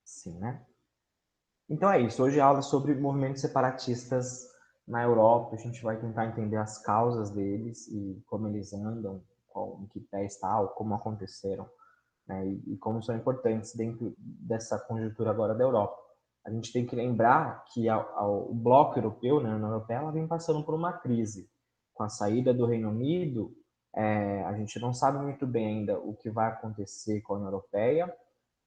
Sim, né? Então é isso. Hoje a aula é sobre movimentos separatistas na Europa. A gente vai tentar entender as causas deles e como eles andam, em que pé está, ou como aconteceram, né? E como são importantes dentro dessa conjuntura agora da Europa. A gente tem que lembrar que o bloco europeu, né, a União Europeia, ela vem passando por uma crise. Com a saída do Reino Unido, a gente não sabe muito bem ainda o que vai acontecer com a União Europeia.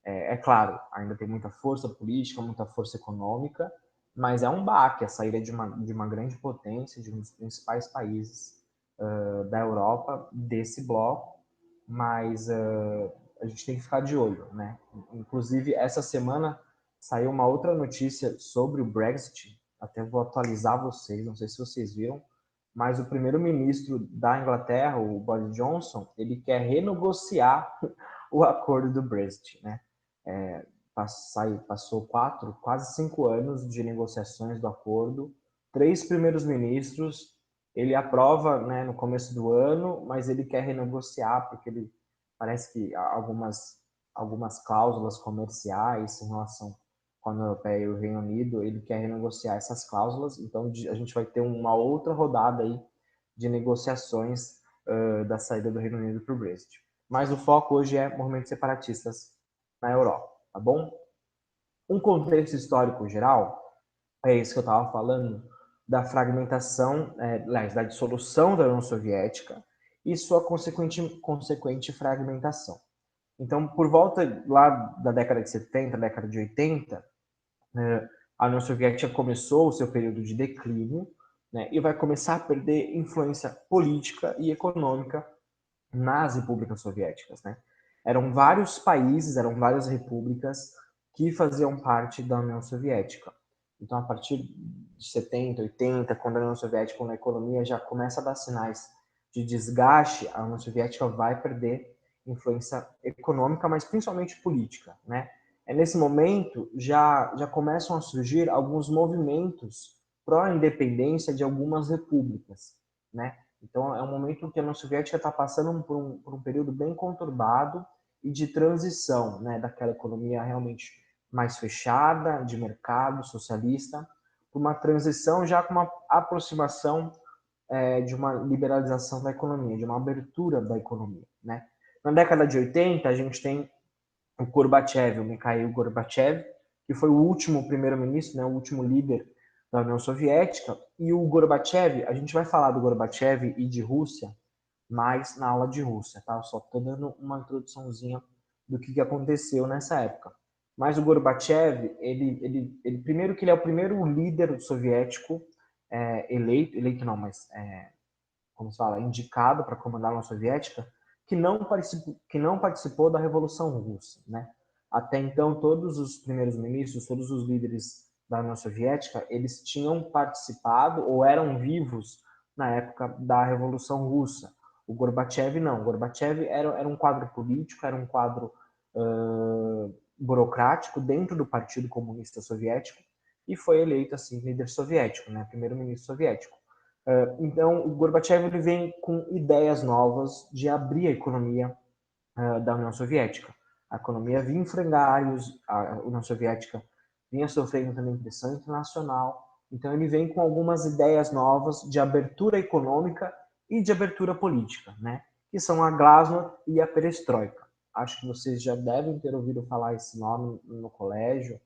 É claro, ainda tem muita força política, muita força econômica, mas é um baque a saída de uma grande potência, de um dos principais países da Europa, desse bloco, mas a gente tem que ficar de olho, né? Inclusive, essa semana saiu uma outra notícia sobre o Brexit, até vou atualizar vocês, não sei se vocês viram, mas o primeiro-ministro da Inglaterra, o Boris Johnson, ele quer renegociar o acordo do Brexit, né? É, passou quase 5 anos de negociações do acordo, 3 primeiros ministros, ele aprova, né, no começo do ano, mas ele quer renegociar porque ele parece que algumas cláusulas comerciais em relação com a União Europeia e o Reino Unido, ele quer renegociar essas cláusulas, então a gente vai ter uma outra rodada aí de negociações da saída do Reino Unido para o Brexit. Mas o foco hoje é movimentos separatistas na Europa, tá bom? Um contexto histórico geral é isso que eu estava falando, da fragmentação, da dissolução da União Soviética e sua consequente fragmentação. Então, por volta lá da década de 70, década de 80, a União Soviética começou o seu período de declínio, né, e vai começar a perder influência política e econômica nas repúblicas soviéticas, né? Eram vários países, eram várias repúblicas que faziam parte da União Soviética. Então, a partir de 70, 80, quando a União Soviética, na economia já começa a dar sinais de desgaste, a União Soviética vai perder influência econômica, mas principalmente política, né? É nesse momento já começam a surgir alguns movimentos pró-independência de algumas repúblicas, né? Então, é um momento que a União Soviética está passando por um período bem conturbado e de transição, né, daquela economia realmente mais fechada, de mercado, socialista, para uma transição já com uma aproximação de uma liberalização da economia, de uma abertura da economia, né? Na década de 80, a gente tem o Gorbachev, o Mikhail Gorbachev, que foi o último primeiro-ministro, né, o último líder da União Soviética. E o Gorbachev, a gente vai falar do Gorbachev e de Rússia mais na aula de Rússia, tá? Eu só estou dando uma introduçãozinha do que aconteceu nessa época. Mas o Gorbachev, ele primeiro que ele é o primeiro líder soviético eleito não, mas como se fala, indicado para comandar a União Soviética, que não participou da Revolução Russa, né? Até então, todos os primeiros ministros, todos os líderes da União Soviética, eles tinham participado ou eram vivos na época da Revolução Russa. O Gorbachev não. O Gorbachev era um quadro político, era um quadro burocrático dentro do Partido Comunista Soviético e foi eleito assim líder soviético, né, primeiro-ministro soviético. Então, o Gorbachev ele vem com ideias novas de abrir a economia da União Soviética. A economia vinha em frangalhos, a União Soviética vinha sofrendo também pressão internacional, então ele vem com algumas ideias novas de abertura econômica e de abertura política, né? Que são a Glasnost e a Perestroika. Acho que vocês já devem ter ouvido falar esse nome no colégio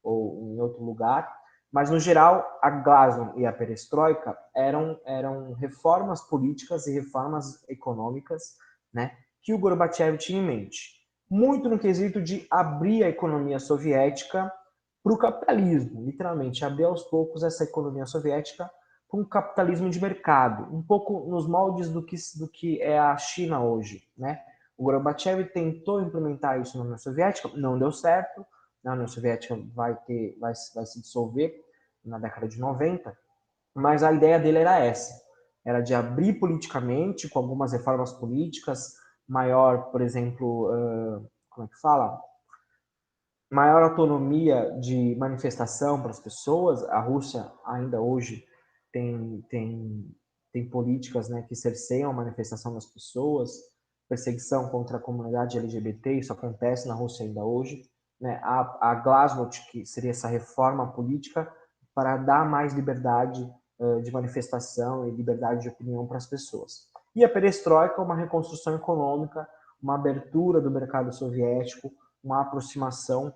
ou em outro lugar, mas no geral a Glasnost e a Perestroika eram reformas políticas e reformas econômicas, né, que o Gorbachev tinha em mente, muito no quesito de abrir a economia soviética para o capitalismo, literalmente abrir aos poucos essa economia soviética para um capitalismo de mercado, um pouco nos moldes do que é a China hoje, né? O Gorbachev tentou implementar isso na União Soviética, não deu certo, a União Soviética vai se dissolver na década de 90, mas a ideia dele era essa, era de abrir politicamente, com algumas reformas políticas, maior, por exemplo, como é que fala? Maior autonomia de manifestação para as pessoas. A Rússia ainda hoje tem políticas, né, que cerceiam a manifestação das pessoas, perseguição contra a comunidade LGBT, isso acontece na Rússia ainda hoje, né? A Glasnost, que seria essa reforma política para dar mais liberdade de manifestação e liberdade de opinião para as pessoas. E a perestroika é uma reconstrução econômica, uma abertura do mercado soviético, uma aproximação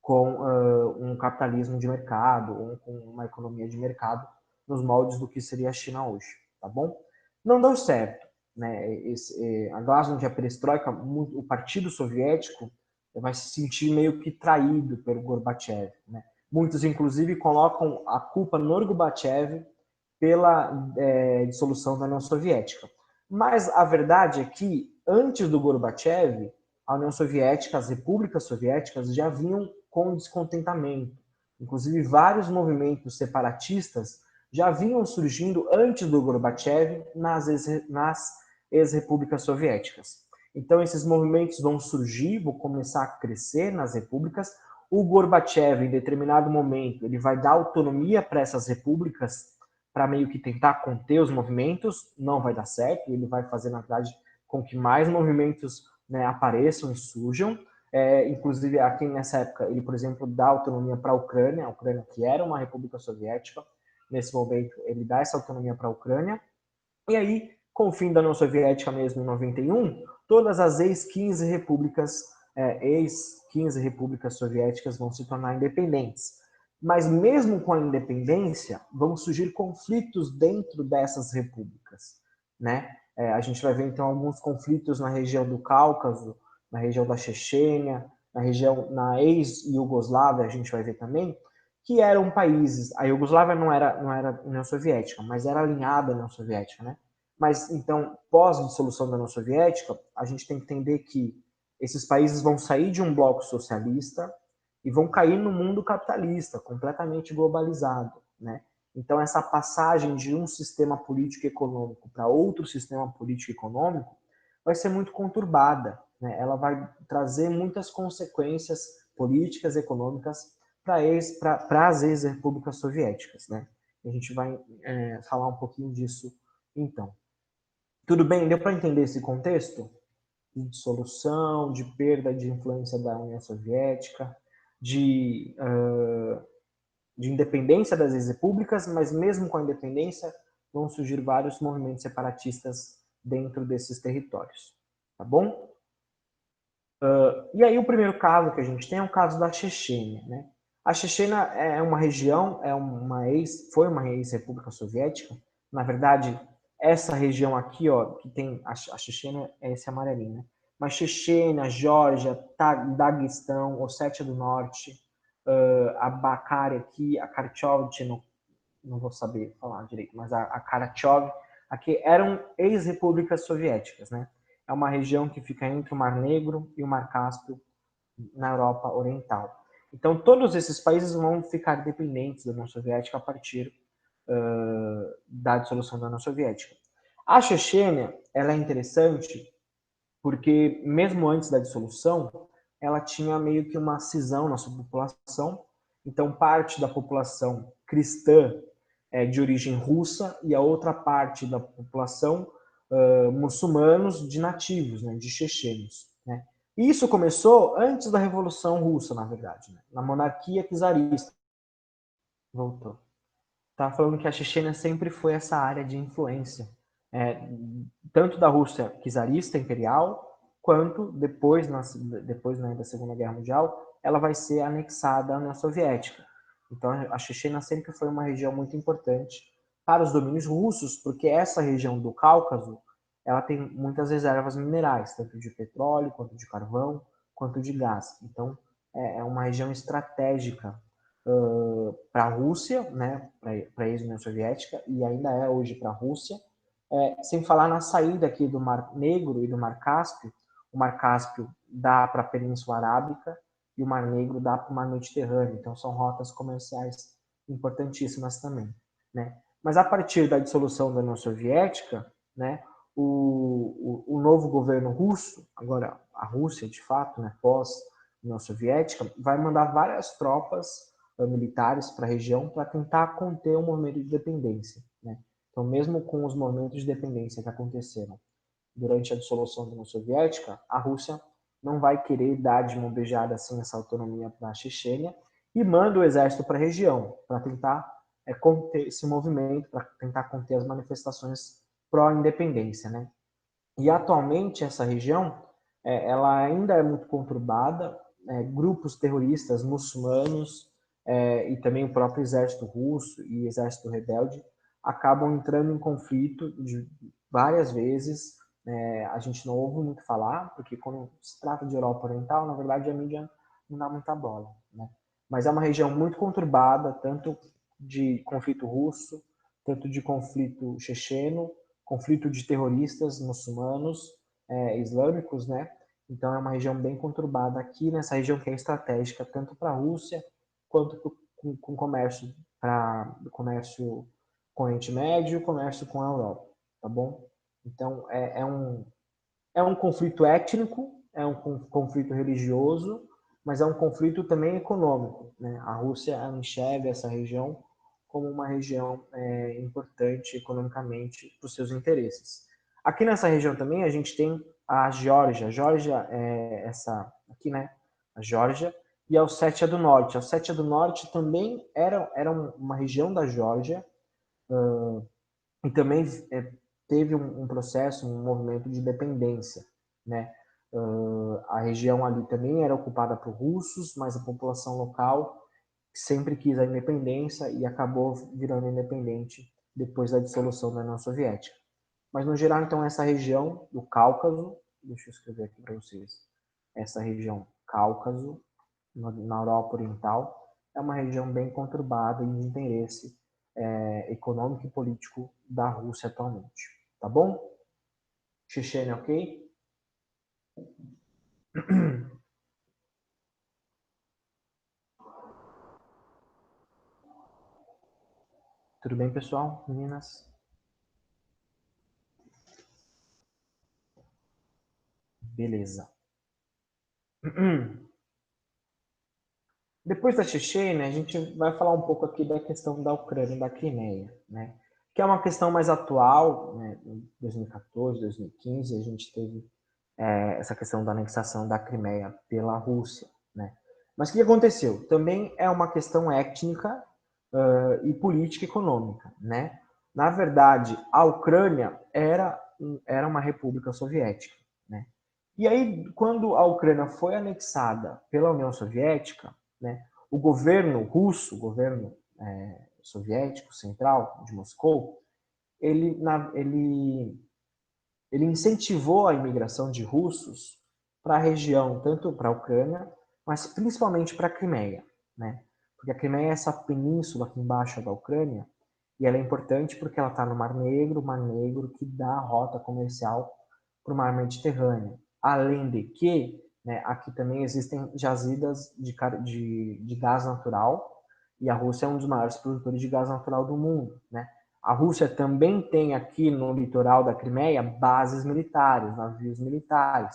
com um capitalismo de mercado, ou com uma economia de mercado, nos moldes do que seria a China hoje, tá bom? Não deu certo, né? A Glasnost e a perestroika, o Partido Soviético vai se sentir meio que traído pelo Gorbachev, né? Muitos, inclusive, colocam a culpa no Gorbachev pela dissolução da União Soviética. Mas a verdade é que, antes do Gorbachev, a União Soviética, as repúblicas soviéticas já vinham com descontentamento. Inclusive, vários movimentos separatistas já vinham surgindo antes do Gorbachev nas ex-repúblicas soviéticas. Então, esses movimentos vão surgir, vão começar a crescer nas repúblicas. O Gorbachev, em determinado momento, ele vai dar autonomia para essas repúblicas para meio que tentar conter os movimentos, não vai dar certo, ele vai fazer, na verdade, com que mais movimentos, né, apareçam e surjam. Inclusive, aqui nessa época, ele, por exemplo, dá autonomia para a Ucrânia que era uma república soviética. Nesse momento, ele dá essa autonomia para a Ucrânia. E aí, com o fim da União Soviética mesmo, em 91, todas as ex-15 repúblicas soviéticas vão se tornar independentes. Mas mesmo com a independência, vão surgir conflitos dentro dessas repúblicas, né? A gente vai ver, então, alguns conflitos na região do Cáucaso, na região da Chechênia, na ex-Iugoslávia, a gente vai ver também, que eram países. A Iugoslávia não era União Soviética, mas era alinhada à União Soviética, né? Mas, então, pós-dissolução da União Soviética, a gente tem que entender que esses países vão sair de um bloco socialista e vão cair no mundo capitalista, completamente globalizado, né? Então, essa passagem de um sistema político e econômico para outro sistema político e econômico vai ser muito conturbada, né? Ela vai trazer muitas consequências políticas e econômicas para as ex-repúblicas soviéticas, né? A gente vai falar um pouquinho disso, então. Tudo bem? Deu para entender esse contexto? De dissolução, de perda de influência da União Soviética, de independência das ex-repúblicas, mas mesmo com a independência vão surgir vários movimentos separatistas dentro desses territórios, tá bom? E aí o primeiro caso que a gente tem é o caso da Chechênia, né? A Chechênia é uma região, foi uma ex-república soviética. Na verdade, essa região aqui, ó, que tem a Chechênia é esse amarelinho, né? Mas Chechênia, Geórgia, Daguestão, Ossétia do Norte, a Bakari aqui, a Karachov, não vou saber falar direito, mas a Karachov, aqui eram ex-repúblicas soviéticas, né? É uma região que fica entre o Mar Negro e o Mar Cáspio, na Europa Oriental. Então, todos esses países vão ficar dependentes da União Soviética a partir da dissolução da União Soviética. A Chechênia, ela é interessante porque, mesmo antes da dissolução, ela tinha meio que uma cisão na sua população. Então, parte da população cristã é de origem russa e a outra parte da população muçulmanos de nativos, né, de chechenos. Né? E isso começou antes da Revolução Russa, na verdade, né, na monarquia czarista. Voltou. Estava falando que a Chechênia sempre foi essa área de influência, tanto da Rússia czarista imperial, quanto depois né, da Segunda Guerra Mundial, ela vai ser anexada à União Soviética. Então, a Chechênia sempre foi uma região muito importante para os domínios russos, porque essa região do Cáucaso, ela tem muitas reservas minerais, tanto de petróleo, quanto de carvão, quanto de gás. Então, é uma região estratégica para a Rússia, né, para a ex-União Soviética, e ainda é hoje para a Rússia, sem falar na saída aqui do Mar Negro e do Mar Cáspio. O Mar Cáspio dá para a Península Arábica e o Mar Negro dá para o Mar Mediterrâneo. Então, são rotas comerciais importantíssimas também, né? Mas a partir da dissolução da União Soviética, né, o novo governo russo, agora a Rússia de fato, né, pós-União Soviética, vai mandar várias tropas militares para a região para tentar conter o movimento de independência, né? Então, mesmo com os movimentos de dependência que aconteceram durante a dissolução da União Soviética, a Rússia não vai querer dar de mão beijada assim essa autonomia para a Chechênia e manda o exército para a região para tentar conter esse movimento, para tentar conter as manifestações pró-independência, né? E atualmente essa região ela ainda é muito conturbada, grupos terroristas muçulmanos e também o próprio exército russo e exército rebelde acabam entrando em conflito de várias vezes. A gente não ouve muito falar, porque quando se trata de Europa Oriental, na verdade a mídia não dá muita bola, né? Mas é uma região muito conturbada, tanto de conflito russo, tanto de conflito checheno, conflito de terroristas muçulmanos, islâmicos, né? Então é uma região bem conturbada aqui nessa região que é estratégica tanto para a Rússia quanto com comércio comércio com o Oriente Médio e comércio com a Europa, tá bom? Então é um conflito étnico, é um conflito religioso, mas é um conflito também econômico, né? A Rússia enxerga essa região como uma região importante economicamente para os seus interesses. Aqui nessa região também a gente tem a Geórgia. A Geórgia é essa aqui, né? A Geórgia e a Ossétia do Norte. A Ossétia do Norte também era uma região da Geórgia e também teve um processo, um movimento de dependência, né? A região ali também era ocupada por russos, mas a população local sempre quis a independência e acabou virando independente depois da dissolução da União Soviética. Mas, no geral, então, essa região do Cáucaso, deixa eu escrever aqui para vocês, essa região Cáucaso, na Europa Oriental, é uma região bem conturbada e de interesse econômico e político da Rússia atualmente. Tá bom? Chechênia, ok? Tudo bem, pessoal? Meninas? Beleza. Depois da Chechênia, a gente vai falar um pouco aqui da questão da Ucrânia e da Crimeia, né? Que é uma questão mais atual, né? Em 2014, 2015, a gente teve essa questão da anexação da Crimeia pela Rússia, né? Mas o que aconteceu? Também é uma questão étnica e política econômica, né? Na verdade, a Ucrânia era uma república soviética, né? E aí, quando a Ucrânia foi anexada pela União Soviética, né, o governo russo, o governo soviético central de Moscou, ele incentivou a imigração de russos para a região, tanto para a Ucrânia, mas principalmente para a Crimeia, né? Porque a Crimeia é essa península aqui embaixo da Ucrânia, e ela é importante porque ela está no Mar Negro que dá a rota comercial para o Mar Mediterrâneo. Além de que, né, aqui também existem jazidas de gás natural, e a Rússia é um dos maiores produtores de gás natural do mundo, né? A Rússia também tem aqui no litoral da Crimeia bases militares, navios militares.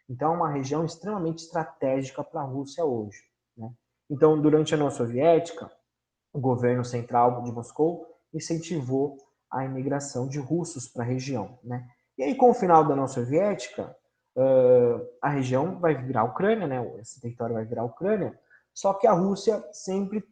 Então, é uma região extremamente estratégica para a Rússia hoje, né? Então, durante a União Soviética, o governo central de Moscou incentivou a imigração de russos para a região, né? E aí, com o final da União Soviética, a região vai virar a Ucrânia, né? Esse território vai virar a Ucrânia, só que a Rússia sempre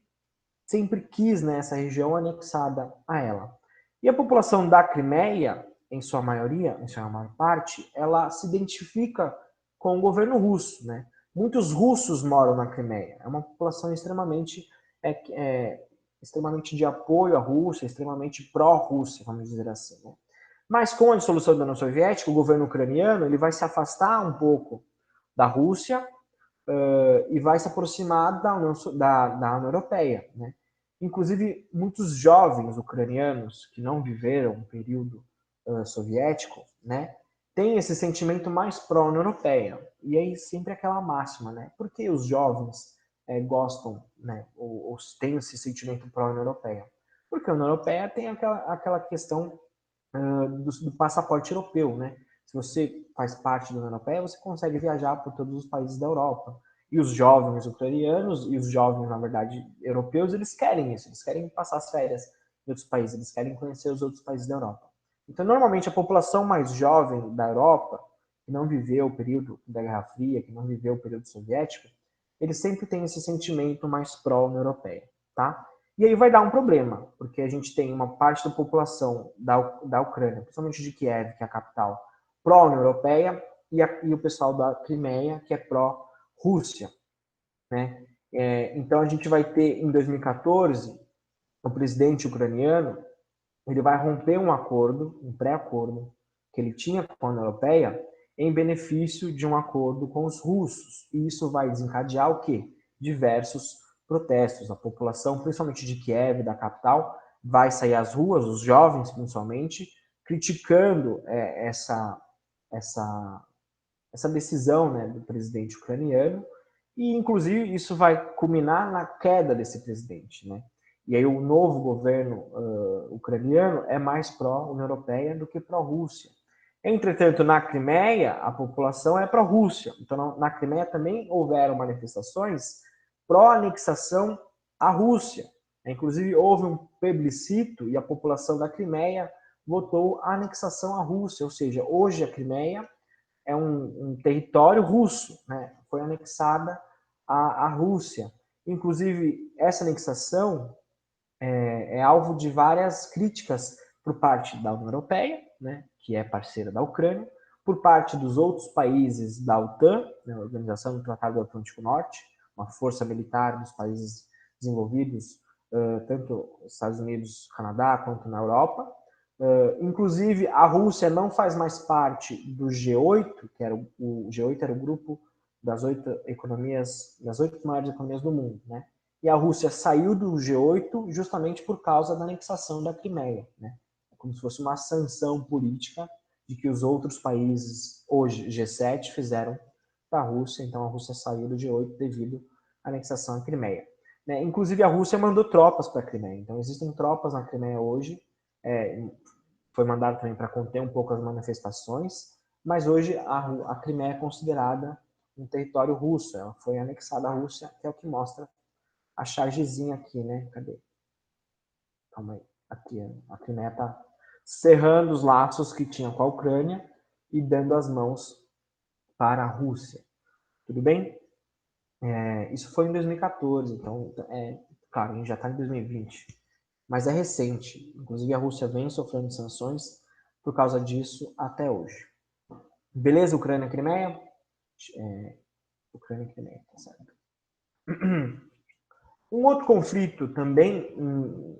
quis, né, essa região anexada a ela. E a população da Crimeia, em sua maioria, em sua maior parte, ela se identifica com o governo russo, né? Muitos russos moram na Crimeia. É uma população extremamente de apoio à Rússia, extremamente pró-Rússia, vamos dizer assim, né? Mas com a dissolução da União Soviética, o governo ucraniano ele vai se afastar um pouco da Rússia e vai se aproximar da União Europeia, né? Inclusive, muitos jovens ucranianos que não viveram um período soviético, né, têm esse sentimento mais pró-União Europeia. E aí sempre aquela máxima, né? Por que os jovens gostam, né, ou têm esse sentimento pró-União Europeia? Porque a União Europeia tem aquela questão do passaporte europeu, né? Se você faz parte da União Europeia, você consegue viajar por todos os países da Europa. E os jovens ucranianos e os jovens, na verdade, europeus, eles querem isso. Eles querem passar as férias em outros países, eles querem conhecer os outros países da Europa. Então, normalmente, a população mais jovem da Europa, que não viveu o período da Guerra Fria, que não viveu o período soviético, eles sempre têm esse sentimento mais pró-União Europeia, tá? E aí vai dar um problema, porque a gente tem uma parte da população da Ucrânia, principalmente de Kiev, que é a capital, pró-União Europeia, e o pessoal da Crimeia, que é pró-Rússia, né? Então a gente vai ter, em 2014, o presidente ucraniano, ele vai romper um acordo, um pré-acordo, que ele tinha com a União Europeia, em benefício de um acordo com os russos. E isso vai desencadear o quê? Diversos protestos. A população, principalmente de Kiev, da capital, vai sair às ruas, os jovens principalmente, criticando essa decisão, né, do presidente ucraniano, e inclusive isso vai culminar na queda desse presidente, né? E aí o novo governo ucraniano é mais pró-União Europeia do que pró-Rússia. Entretanto, na Crimeia, a população é pró-Rússia. Então, na Crimeia também houveram manifestações pró-anexação à Rússia. Inclusive, houve um plebiscito e a população da Crimeia votou a anexação à Rússia. Ou seja, hoje a Crimeia é um território russo, né? Foi anexada à Rússia. Inclusive, essa anexação é alvo de várias críticas por parte da União Europeia, né, que é parceira da Ucrânia, por parte dos outros países da OTAN, né, a Organização do Tratado do Atlântico Norte, uma força militar dos países desenvolvidos, tanto nos Estados Unidos, Canadá, quanto na Europa. Inclusive, a Rússia não faz mais parte do G8, que era o G8 era o grupo das 8 maiores economias do mundo, né? E a Rússia saiu do G8 justamente por causa da anexação da Crimeia, né? Como se fosse uma sanção política de que os outros países, hoje G7, fizeram para a Rússia. Então a Rússia saiu do G8 devido à anexação à Crimeia. Né? Inclusive a Rússia mandou tropas para a Crimeia. Então existem tropas na Crimeia hoje. Foi mandado também para conter um pouco as manifestações, mas hoje a Crimeia é considerada um território russo. Ela foi anexada à Rússia, que é o que mostra a chargezinha aqui, né? Cadê? Calma aí. Aqui, a Crimeia está cerrando os laços que tinha com a Ucrânia e dando as mãos para a Rússia. Tudo bem? Isso foi em 2014, então, claro, a gente já está em 2020, mas é recente. Inclusive, a Rússia vem sofrendo sanções por causa disso até hoje. Beleza, Ucrânia e Crimeia? Ucrânia e Crimeia, tá certo. Um outro conflito também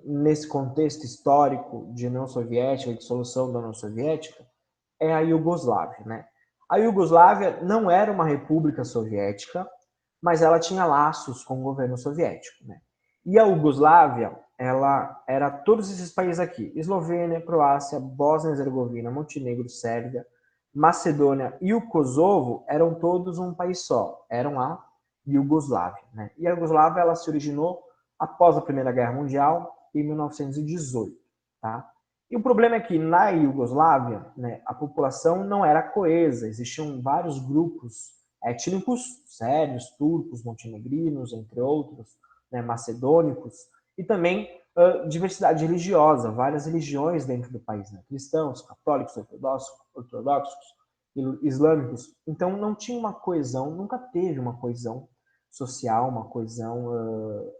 nesse contexto histórico de União Soviética e dissolução da União Soviética é a Iugoslávia, né? A Iugoslávia não era uma república soviética, mas ela tinha laços com o governo soviético, né? E a Iugoslávia, ela era todos esses países aqui: Eslovênia, Croácia, Bósnia e Herzegovina, Montenegro, Sérvia, Macedônia e o Kosovo eram todos um país só, eram a Iugoslávia, né? E a Iugoslávia ela se originou após a Primeira Guerra Mundial em 1918, tá? E o problema é que na Iugoslávia, né, a população não era coesa, existiam vários grupos étnicos, sérvios, turcos, montenegrinos, entre outros, né, macedônicos, e também diversidade religiosa, várias religiões dentro do país, né, cristãos, católicos, ortodoxos, islâmicos. Então não tinha uma coesão, nunca teve uma coesão social, uma coesão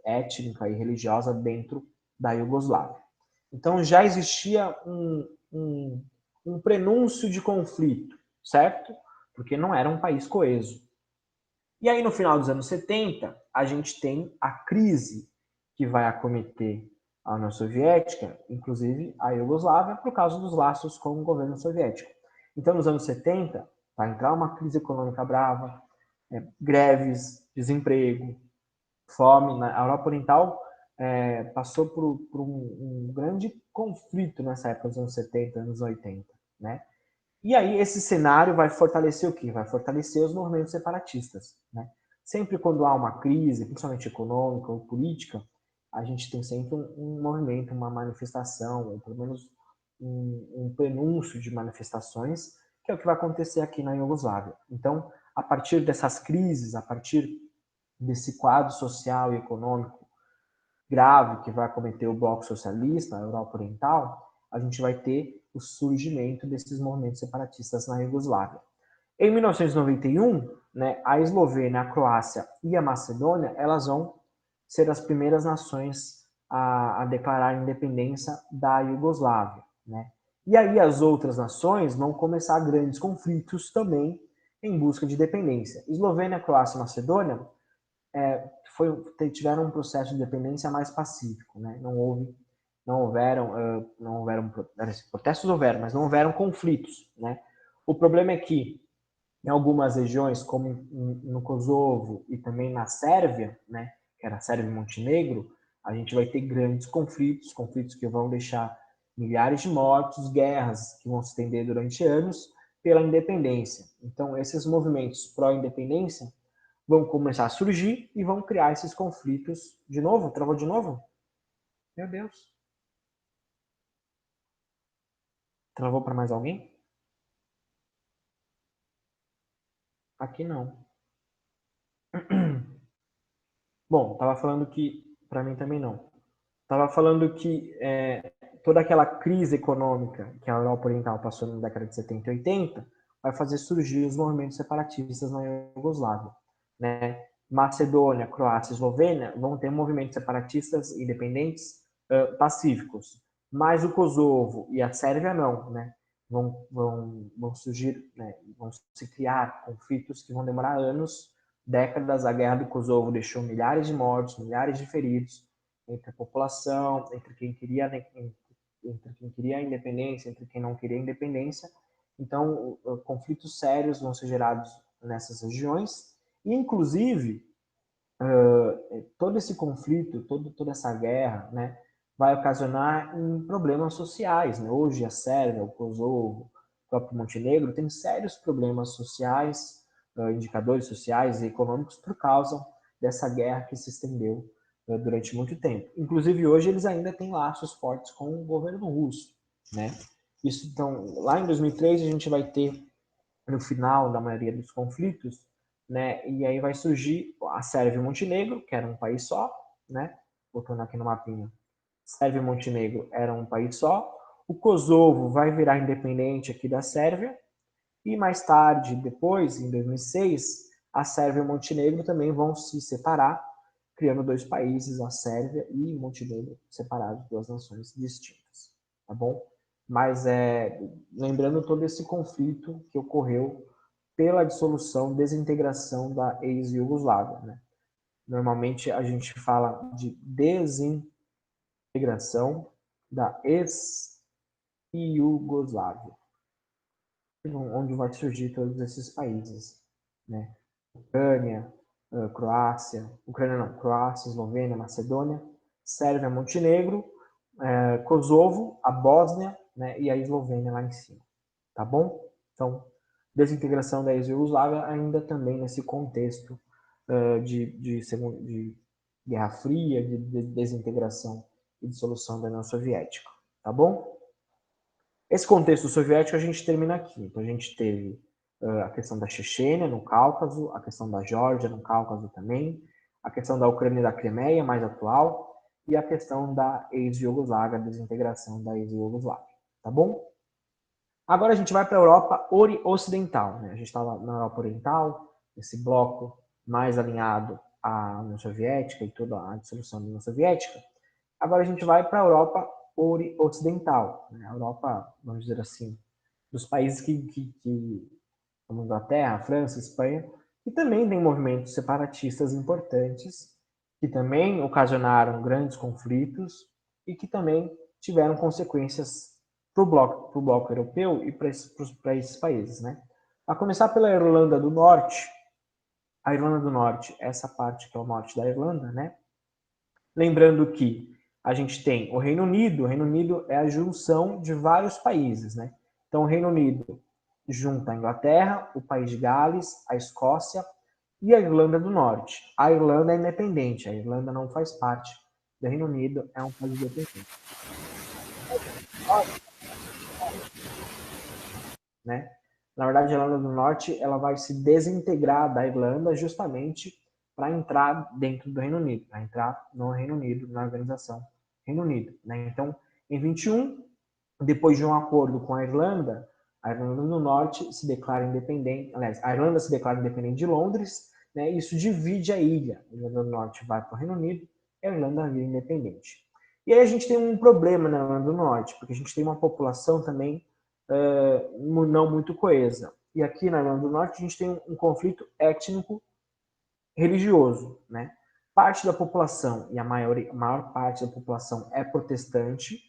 étnica e religiosa dentro da Iugoslávia. Então já existia um prenúncio de conflito, certo? Porque não era um país coeso. E aí no final dos anos 70, a gente tem a crise que vai acometer a União Soviética, inclusive a Iugoslávia, por causa dos laços com o governo soviético. Então nos anos 70, vai entrar uma crise econômica brava, greves, desemprego, fome. Na Europa Oriental passou por um grande conflito nessa época dos anos 70, anos 80, né? E aí esse cenário vai fortalecer o quê? Vai fortalecer os movimentos separatistas, né? Sempre quando há uma crise, principalmente econômica ou política, a gente tem sempre um movimento, uma manifestação, ou pelo menos um prenúncio de manifestações, que é o que vai acontecer aqui na Iugoslávia. Então, a partir dessas crises, a partir desse quadro social e econômico grave que vai acometer o bloco socialista, a Europa Oriental, a gente vai ter o surgimento desses movimentos separatistas na Iugoslávia. Em 1991, né, a Eslovênia, a Croácia e a Macedônia, elas vão ser as primeiras nações a declarar a independência da Iugoslávia, né? E aí as outras nações vão começar grandes conflitos também em busca de independência. Eslovênia, Croácia e Macedônia tiveram um processo de independência mais pacífico, né? Não houveram protestos, houveram, mas não houveram conflitos, né? O problema é que em algumas regiões, como no Kosovo e também na Sérvia, né, que era a Sérvia e Montenegro, a gente vai ter grandes conflitos que vão deixar milhares de mortos, guerras que vão se estender durante anos pela independência. Então, esses movimentos pró-independência vão começar a surgir e vão criar esses conflitos de novo. Travou de novo? Meu Deus. Travou para mais alguém? Aqui não. Bom, estava falando que, para mim também não. Estava falando que toda aquela crise econômica que a Europa Oriental passou na década de 70 e 80 vai fazer surgir os movimentos separatistas na Iugoslávia, né? Macedônia, Croácia e Eslovênia vão ter movimentos separatistas independentes pacíficos, mas o Kosovo e a Sérvia não, né? Vão surgir, né? Vão se criar conflitos que vão demorar anos, décadas. A guerra do Kosovo deixou milhares de mortos, milhares de feridos entre a população, entre quem queria a independência, entre quem não queria a independência. Então, conflitos sérios vão ser gerados nessas regiões e, inclusive, todo esse conflito, toda essa guerra, né, vai ocasionar em problemas sociais, né? Hoje a Sérvia, o Kosovo, o próprio Montenegro tem sérios problemas sociais, indicadores sociais e econômicos por causa dessa guerra que se estendeu durante muito tempo. Inclusive hoje eles ainda têm laços fortes com o governo russo, né? Isso, então, lá em 2003 a gente vai ter no final da maioria dos conflitos, né? E aí vai surgir a Sérvia e Montenegro, que era um país só, né? Voltando aqui no mapinha. Sérvia e Montenegro eram um país só. O Kosovo vai virar independente aqui da Sérvia. E mais tarde, depois, em 2006, a Sérvia e Montenegro também vão se separar, criando dois países, a Sérvia e Montenegro, separados, duas nações distintas, tá bom? Mas lembrando todo esse conflito que ocorreu pela dissolução, desintegração da ex-Iugoslávia, né? Normalmente a gente fala de desintegração da ex-Iugoslávia, onde vai surgir todos esses países, né? Ucrânia, Croácia, Eslovênia, Macedônia, Sérvia, Montenegro, Kosovo, a Bósnia, né, e a Eslovênia lá em cima, tá bom? Então, desintegração da ex-Iugoslávia ainda também nesse contexto de Guerra Fria, de desintegração e dissolução da União Soviética, tá bom? Esse contexto soviético a gente termina aqui. Então a gente teve a questão da Chechênia no Cáucaso, a questão da Geórgia no Cáucaso também, a questão da Ucrânia e da Crimeia, mais atual, e a questão da ex-Iugoslávia, a desintegração da ex-Iugoslávia, tá bom? Agora a gente vai para a Europa Ocidental, né? A gente estava na Europa Oriental, esse bloco mais alinhado à União Soviética e toda a dissolução da União Soviética. Agora a gente vai para a Europa Ocidental, né? A Europa, vamos dizer assim, dos países como Inglaterra, França, Espanha, que também tem movimentos separatistas importantes, que também ocasionaram grandes conflitos e que também tiveram consequências para o bloco europeu e para esses países, né? A começar pela Irlanda do Norte. A Irlanda do Norte, essa parte que é o norte da Irlanda, né? Lembrando que a gente tem o Reino Unido é a junção de vários países, né? Então, o Reino Unido junta a Inglaterra, o País de Gales, a Escócia e a Irlanda do Norte. A Irlanda é independente, a Irlanda não faz parte do Reino Unido, é um país independente. Né? Na verdade, a Irlanda do Norte ela vai se desintegrar da Irlanda justamente para entrar dentro do Reino Unido, para entrar no Reino Unido, na organização Reino Unido. Né? Então, em 21, depois de um acordo com a Irlanda do Norte se declara independente, aliás, a Irlanda se declara independente de Londres, né, e isso divide a ilha. A Irlanda do Norte vai para o Reino Unido e a Irlanda vira independente. E aí a gente tem um problema na Irlanda do Norte, porque a gente tem uma população também não muito coesa. E aqui na Irlanda do Norte a gente tem um conflito étnico religioso, né? Parte da população, e a maior parte da população é protestante,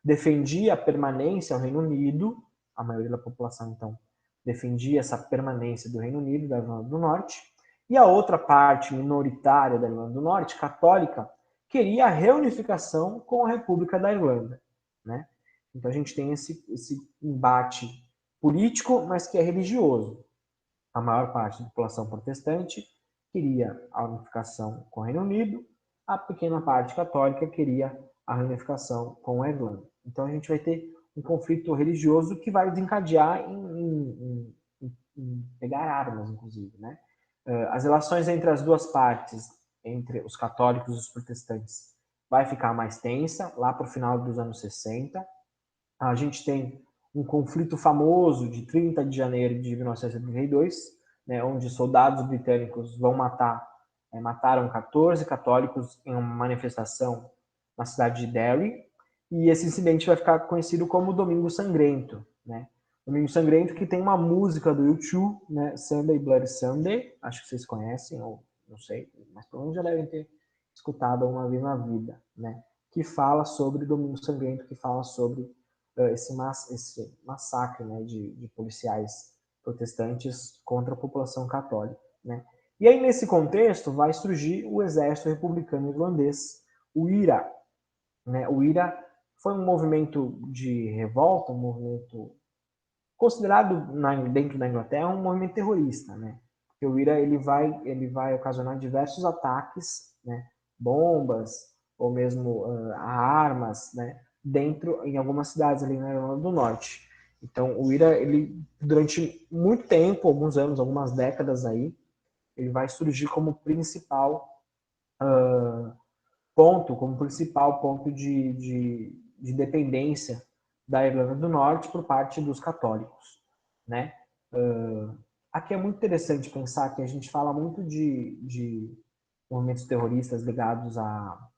defendia a permanência ao Reino Unido, a maioria da população, então, defendia essa permanência do Reino Unido, da Irlanda do Norte, e a outra parte minoritária da Irlanda do Norte, católica, queria a reunificação com a República da Irlanda, né? Então a gente tem esse embate político, mas que é religioso. A maior parte da população protestante queria a unificação com o Reino Unido, a pequena parte católica queria a reunificação com a Irlanda. Então a gente vai ter um conflito religioso que vai desencadear em pegar armas, inclusive, né? As relações entre as duas partes, entre os católicos e os protestantes, vai ficar mais tensa lá para o final dos anos 60. A gente tem um conflito famoso de 30 de janeiro de 1972, né, onde soldados britânicos mataram 14 católicos em uma manifestação na cidade de Derry, e esse incidente vai ficar conhecido como Domingo Sangrento, né? Domingo Sangrento, que tem uma música do U2, né, Sunday Bloody Sunday, acho que vocês conhecem, ou não sei, mas pelo menos já devem ter escutado uma vez na vida, né? Que fala sobre Domingo Sangrento, que fala sobre esse massacre, né, de policiais protestantes contra a população católica, né? E aí, nesse contexto, vai surgir o Exército Republicano Irlandês, o IRA, né? O IRA foi um movimento de revolta, um movimento considerado dentro da Inglaterra um movimento terrorista, né? Porque o IRA ele vai ocasionar diversos ataques, né? Bombas ou mesmo armas, né? Dentro em algumas cidades ali na Irlanda do Norte. Então o IRA ele durante muito tempo, alguns anos, algumas décadas aí, ele vai surgir como principal ponto de dependência da Irlanda do Norte por parte dos católicos, né? Aqui é muito interessante pensar que a gente fala muito de movimentos terroristas ligados ao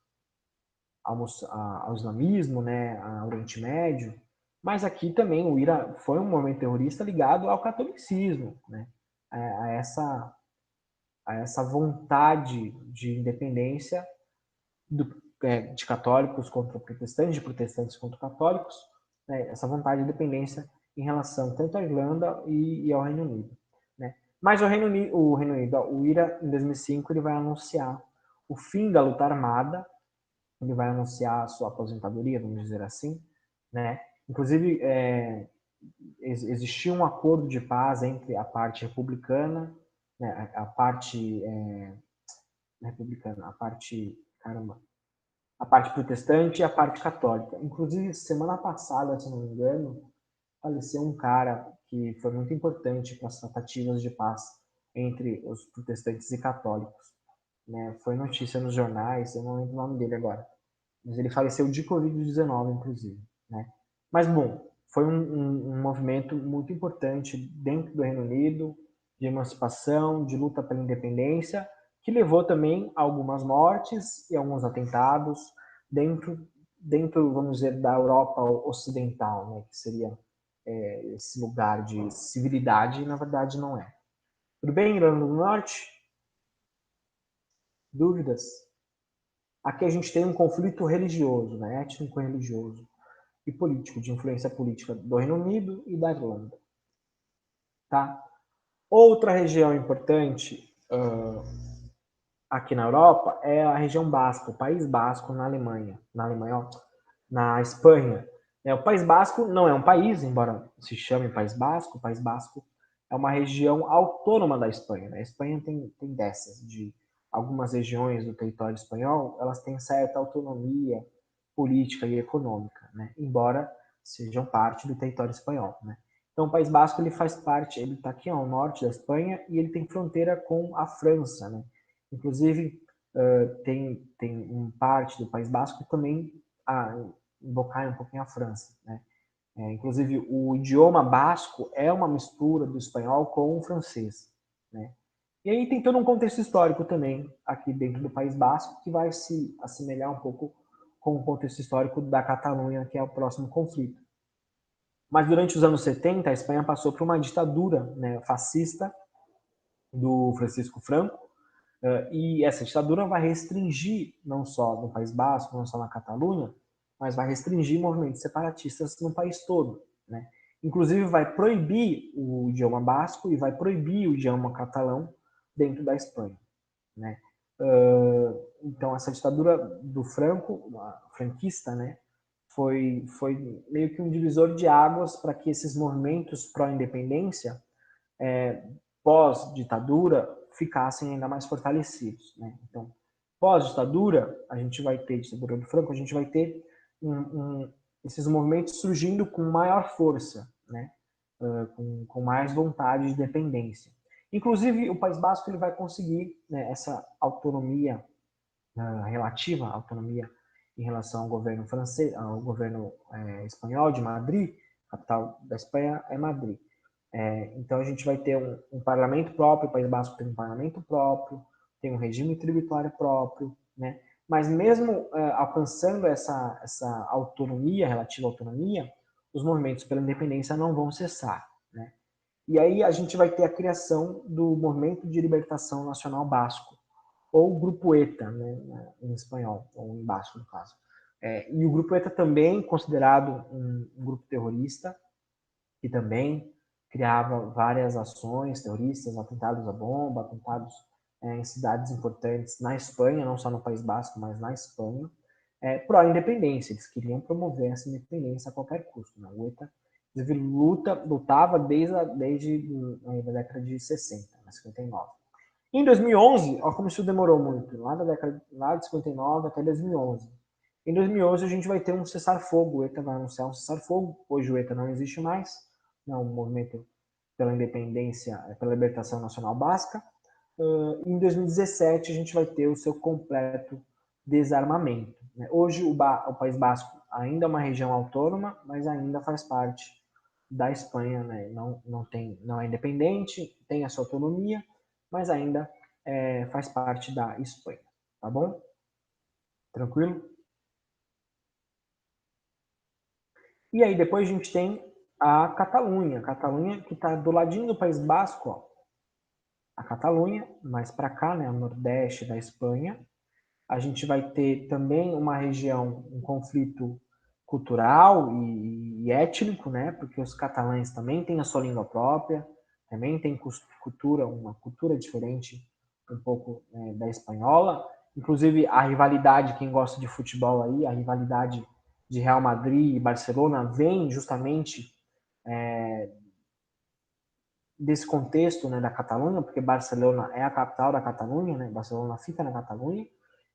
islamismo, né, ao Oriente Médio, mas aqui também o IRA foi um movimento terrorista ligado ao catolicismo, né, a essa vontade de independência de católicos contra protestantes, de protestantes contra católicos, né, essa vontade de independência em relação tanto à Irlanda e ao Reino Unido, né? Mas o Reino Unido, o IRA, em 2005, ele vai anunciar o fim da luta armada, ele vai anunciar a sua aposentadoria, vamos dizer assim, né? Inclusive, existia um acordo de paz entre a parte republicana, né, a parte republicana, a parte protestante e a parte católica. Inclusive, semana passada, se não me engano, faleceu um cara que foi muito importante para as tratativas de paz entre os protestantes e católicos, né? Foi notícia nos jornais, eu não lembro o nome dele agora, mas ele faleceu de Covid-19, inclusive, né? Mas, bom, foi um movimento muito importante dentro do Reino Unido, de emancipação, de luta pela independência, que levou também a algumas mortes e alguns atentados dentro, vamos dizer, da Europa ocidental, né? Que seria esse lugar de civilidade, e na verdade não é. Tudo bem, Irlanda do Norte? Dúvidas? Aqui a gente tem um conflito religioso, né? Étnico-religioso e político, de influência política do Reino Unido e da Irlanda. Tá? Outra região importante aqui na Europa é a região Basca, o País Basco na Alemanha. Na Espanha. O País Basco não é um país, embora se chame País Basco. O País Basco é uma região autônoma da Espanha. A Espanha tem dessas, de algumas regiões do território espanhol, elas têm certa autonomia política e econômica, né? Embora sejam parte do território espanhol, né? Então, o País Basco ele faz parte, ele está aqui ao norte da Espanha e ele tem fronteira com a França, né? Inclusive, tem parte do País Basco que também invocar um pouquinho a França, né? Inclusive, o idioma basco é uma mistura do espanhol com o francês, né? E aí tem todo um contexto histórico também aqui dentro do País Basco que vai se assemelhar um pouco com o contexto histórico da Catalunha, que é o próximo conflito. Mas durante os anos 70, a Espanha passou por uma ditadura, né, fascista do Francisco Franco, e essa ditadura vai restringir, não só no País Basco, não só na Catalunha, mas vai restringir movimentos separatistas no país todo, né? Inclusive vai proibir o idioma basco e vai proibir o idioma catalão dentro da Espanha, né? Então essa ditadura do Franco, franquista, né, foi meio que um divisor de águas para que esses movimentos pró-independência, pós-ditadura, ficassem ainda mais fortalecidos, né? Então, pós-ditadura, a gente vai ter, ditadura do Franco, a gente vai ter esses movimentos surgindo com maior força, né? Com mais vontade de dependência. Inclusive, o País Basco ele vai conseguir, né, essa autonomia relativa, autonomia em relação ao governo francês, ao governo espanhol de Madrid, a capital da Espanha é Madrid. Então a gente vai ter um parlamento próprio, o País Basco tem um parlamento próprio, tem um regime tributário próprio, né? Mas mesmo alcançando essa autonomia, relativa autonomia, os movimentos pela independência não vão cessar, né? E aí a gente vai ter a criação do Movimento de Libertação Nacional Basco, ou Grupo ETA, né, em espanhol, ou em basco, no caso. E o Grupo ETA também considerado um grupo terrorista, que também criava várias ações terroristas, atentados à bomba, atentados em cidades importantes na Espanha, não só no País Basco, mas na Espanha, pró-independência. Eles queriam promover essa independência a qualquer custo. Né? O ETA, inclusive, lutava desde a década de 60, 59. Em 2011, olha como isso demorou muito, lá de 59 até 2011. Em 2011 a gente vai ter um cessar-fogo, o ETA vai anunciar um cessar-fogo, hoje o ETA não existe mais, é um movimento pela independência, pela libertação nacional basca. Em 2017 a gente vai ter o seu completo desarmamento. Hoje o País Basco ainda é uma região autônoma, mas ainda faz parte da Espanha, né? Não é independente, tem a sua autonomia, mas ainda faz parte da Espanha, tá bom? Tranquilo? E aí depois a gente tem a Catalunha que está do ladinho do País Basco, ó. A Catalunha, mais para cá, né, o nordeste da Espanha. A gente vai ter também uma região, um conflito cultural e étnico, né, porque os catalães também têm a sua língua própria, também tem uma cultura diferente um pouco da espanhola. Inclusive a rivalidade, quem gosta de futebol aí, a rivalidade de Real Madrid e Barcelona vem justamente desse contexto, né, da Catalunha, porque Barcelona é a capital da Catalunha, né, Barcelona fica na Catalunha.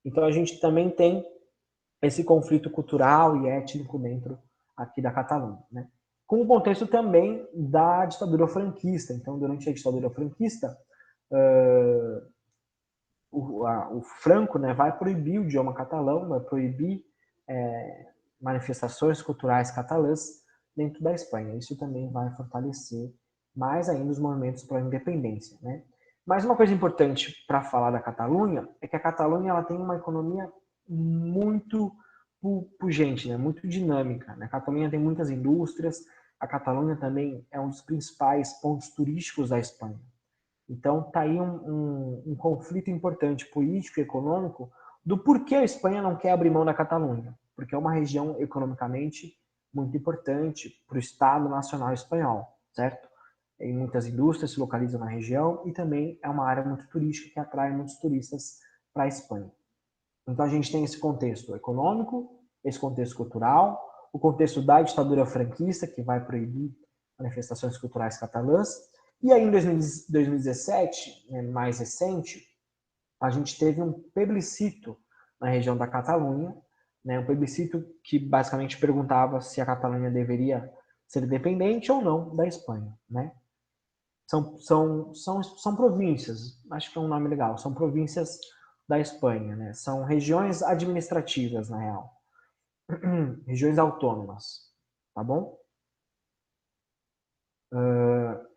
Então a gente também tem esse conflito cultural e étnico dentro aqui da Catalunha, né? Com o contexto também da ditadura franquista. Então, durante a ditadura franquista, o Franco, né, vai proibir o idioma catalão, vai proibir manifestações culturais catalãs dentro da Espanha. Isso também vai fortalecer mais ainda os movimentos para a independência, né? Mas uma coisa importante para falar da Catalunha é que a Catalunha ela tem uma economia muito pujante, né? Muito dinâmica. Né? A Catalunha tem muitas indústrias, a Catalunha também é um dos principais pontos turísticos da Espanha. Então, está aí um conflito importante político e econômico do porquê a Espanha não quer abrir mão da Catalunha. Porque é uma região economicamente muito importante para o Estado Nacional Espanhol, certo? E muitas indústrias se localizam na região e também é uma área muito turística que atrai muitos turistas para a Espanha. Então, a gente tem esse contexto econômico, esse contexto cultural, o contexto da ditadura franquista, que vai proibir manifestações culturais catalãs, e aí, em 2017, mais recente, a gente teve um plebiscito na região da Catalunha, né, um plebiscito que basicamente perguntava se a Catalunha deveria ser independente ou não da Espanha. Né? São províncias, acho que é um nome legal, são províncias da Espanha, né? São regiões administrativas, na real, regiões autônomas, tá bom?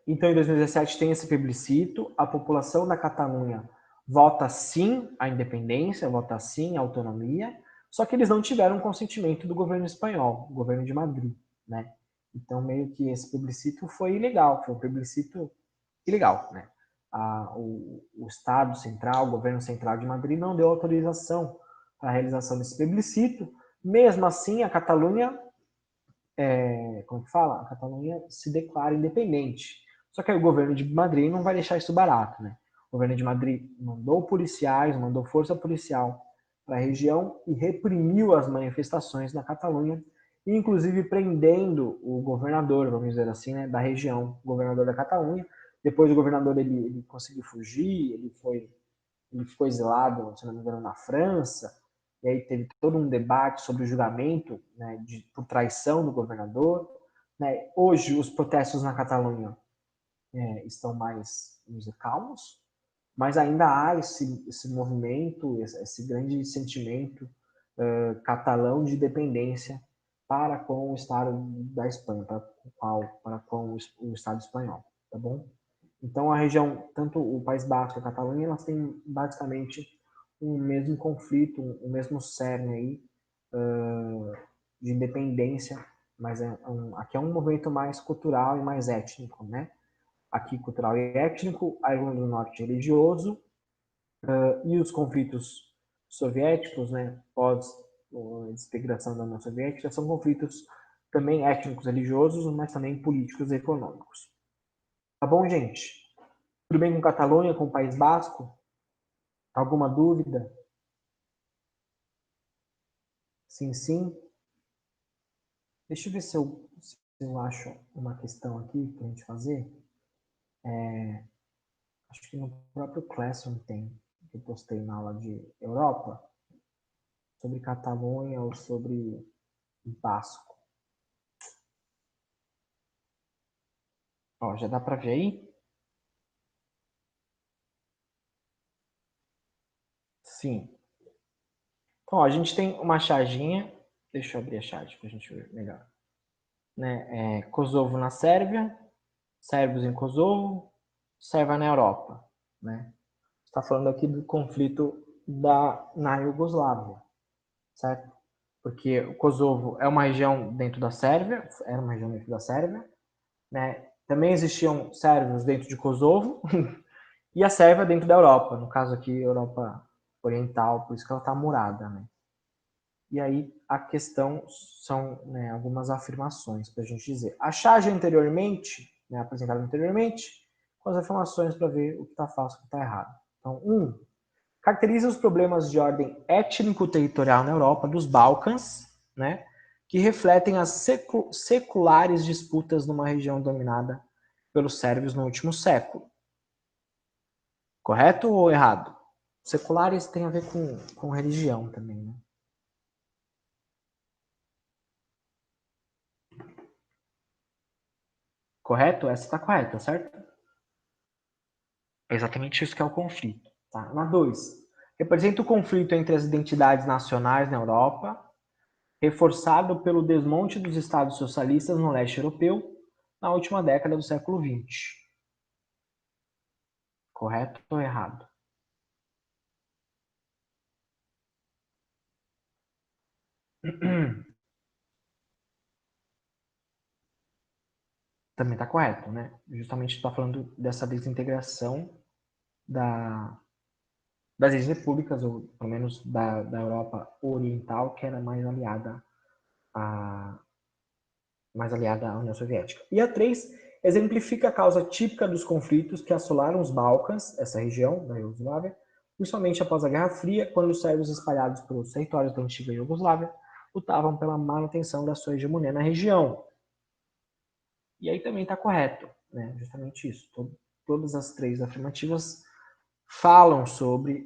Então, em 2017 tem esse plebiscito, a população da Catalunha vota sim à independência, vota sim à autonomia, só que eles não tiveram consentimento do governo espanhol, do governo de Madrid, né? Então, meio que esse plebiscito foi ilegal, foi um plebiscito ilegal, né? O Estado Central, o governo central de Madrid não deu autorização para a realização desse plebiscito. Mesmo assim, a Catalunha, como que fala? A Catalunha se declara independente. Só que aí o governo de Madrid não vai deixar isso barato, né? O governo de Madrid mandou policiais, mandou força policial para a região e reprimiu as manifestações na Catalunha, inclusive prendendo o governador, vamos dizer assim, né, da região, o governador da Catalunha. Depois o governador ele conseguiu fugir, ele ficou exilado, se não me engano, na França, e aí teve todo um debate sobre o julgamento, né, por traição do governador. Né? Hoje, os protestos na Catalunha estão mais, vamos dizer, calmos, mas ainda há esse movimento, esse grande sentimento catalão de dependência para com o Estado da Espanha, para com o Estado espanhol, tá bom? Então, a região, tanto o País Basco e a Catalunha, elas têm basicamente um mesmo conflito, um mesmo cerne aí, de independência, mas aqui é um movimento mais cultural e mais étnico, né? Aqui cultural e étnico, a Irlanda do Norte religioso, e os conflitos soviéticos, né, pós a desintegração da União Soviética, são conflitos também étnicos religiosos, mas também políticos e econômicos. Tá bom, gente? Tudo bem com Catalunha, com o País Basco? Alguma dúvida? Sim, sim. Deixa eu ver se eu acho uma questão aqui para a gente fazer. Acho que no próprio Classroom tem, que eu postei na aula de Europa, sobre Catalunha ou sobre Basco. Ó, já dá para ver aí? Sim. Então, ó, a gente tem uma charginha. Deixa eu abrir a charge para a gente ver melhor. Né? Kosovo na Sérvia, sérvios em Kosovo, Sérvia na Europa. Né? Está falando aqui do conflito na Iugoslávia, certo? Porque o Kosovo é uma região dentro da Sérvia, era uma região dentro da Sérvia, né? Também existiam sérvios dentro de Kosovo e a Sérvia dentro da Europa, no caso aqui Europa Oriental, por isso que ela está murada, né? E aí a questão são, né, algumas afirmações para a gente dizer. A charge anteriormente, né, apresentada anteriormente, com as afirmações para ver o que está falso e o que está errado. Então, caracteriza os problemas de ordem étnico-territorial na Europa dos Balcãs, né, que refletem as seculares disputas numa região dominada pelos sérvios no último século. Correto ou errado? Seculares tem a ver com religião também, né? Correto? Essa está correta, certo? É exatamente isso que é o conflito. Tá? Na 2. Representa o conflito entre as identidades nacionais na Europa, reforçado pelo desmonte dos estados socialistas no leste europeu na última década do século XX. Correto ou errado? Também está correto, né? Justamente está falando dessa desintegração da, das ex-repúblicas, ou pelo menos da Europa Oriental, que era a, mais aliada à União Soviética. E a 3 exemplifica a causa típica dos conflitos que assolaram os Balcãs, essa região da Iugoslávia, principalmente após a Guerra Fria, quando os sérvios espalhados pelos territórios da antiga Iugoslávia lutavam pela manutenção da sua hegemonia na região. E aí também está correto, né? Justamente isso. Todas as 3 afirmativas falam sobre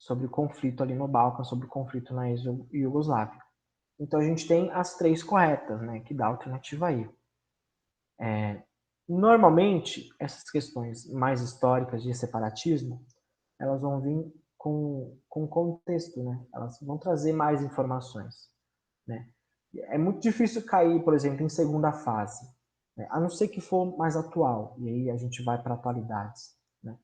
o conflito ali no Balcã, sobre o conflito na Iugoslávia. Então a gente tem as 3 corretas, né? Que dá a alternativa aí. Normalmente, essas questões mais históricas de separatismo, elas vão vir com contexto, né? Elas vão trazer mais informações, né? É muito difícil cair, por exemplo, em segunda fase, né? A não ser que for mais atual, e aí a gente vai para atualidades, né?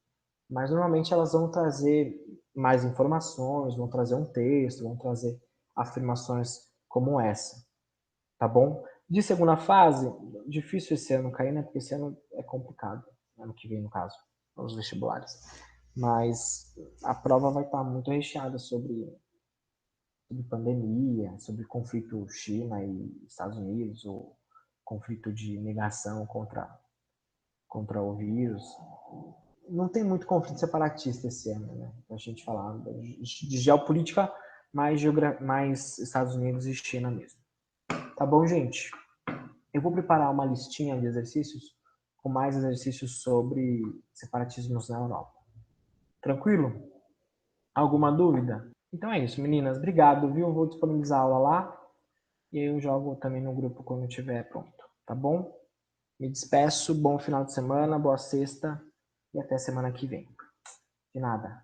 Mas normalmente elas vão trazer mais informações, vão trazer um texto, vão trazer afirmações como essa, tá bom? De segunda fase, difícil esse ano cair, né? Porque esse ano é complicado, ano que vem no caso, os vestibulares. Mas a prova vai estar muito recheada sobre pandemia, sobre conflito China e Estados Unidos, ou conflito de negação contra o vírus. Não tem muito conflito separatista esse ano, né? A gente falar de geopolítica, mais Estados Unidos e China mesmo. Tá bom, gente? Eu vou preparar uma listinha de exercícios com mais exercícios sobre separatismos na Europa. Tranquilo? Alguma dúvida? Então é isso, meninas. Obrigado, viu? Vou disponibilizar a aula lá e aí eu jogo também no grupo quando estiver pronto. Tá bom? Me despeço. Bom final de semana, boa sexta e até semana que vem. De nada.